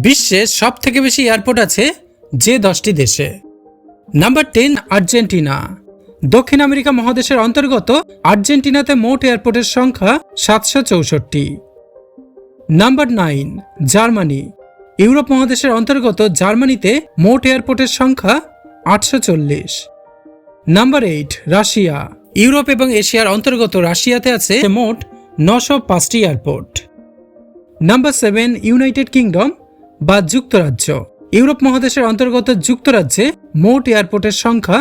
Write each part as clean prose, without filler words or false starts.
বিশ্বের সব থেকে বেশি এয়ারপোর্ট আছে যে 10টি দেশে। Number 10, Argentina. দক্ষিণ আমেরিকা মহাদেশের অন্তর্গত আর্জেন্টিনাতে মোট এয়ারপোর্টের সংখ্যা 764। Number 9, Germany. ইউরোপ মহাদেশের অন্তর্গত জার্মানিতে মোট এয়ারপোর্টের সংখ্যা 840। Number 8, Russia. ইউরোপ এবং এশিয়ার অন্তর্গত রাশিয়াতে আছে মোট 905টি এয়ারপোর্ট। নাম্বার 7, ইউনাইটেড কিংডম বা যুক্তরাজ্য। ইউরোপ মহাদেশের অন্তর্গত যুক্তরাজ্যে মোট এয়ারপোর্টের সংখ্যা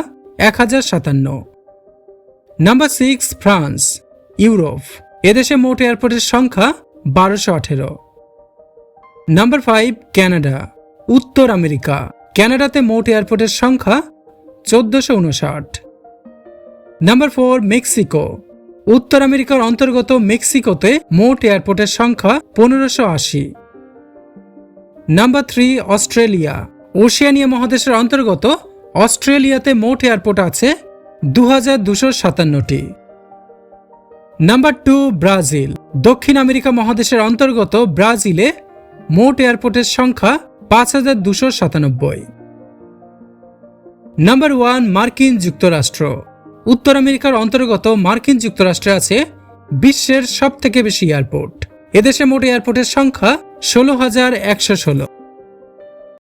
1057। Number 6, France. ইউরোপ, এদেশে মোট এয়ারপোর্টের সংখ্যা 1218। Number 5, Canada. উত্তর আমেরিকা। কানাডাতে মোট এয়ারপোর্টের সংখ্যা 1459। Number 4, Mexico. উত্তর আমেরিকার অন্তর্গত মেক্সিকোতে মোট এয়ারপোর্টের সংখ্যা 1580। Number 3, Australia. ওশেনিয়া মহাদেশের অন্তর্গত অস্ট্রেলিয়াতে মোট এয়ারপোর্ট আছে 2257টি। Number 2, Brazil. দক্ষিণ আমেরিকা মহাদেশের অন্তর্গত ব্রাজিলে মোট এয়ারপোর্টের সংখ্যা 5297। নাম্বার 1, মার্কিন যুক্তরাষ্ট্র। উত্তর আমেরিকার অন্তর্গত মার্কিন যুক্তরাষ্ট্রে আছে বিশ্বের সব থেকে বেশি এয়ারপোর্ট। এদেশে মোট এয়ারপোর্টের সংখ্যা 16116।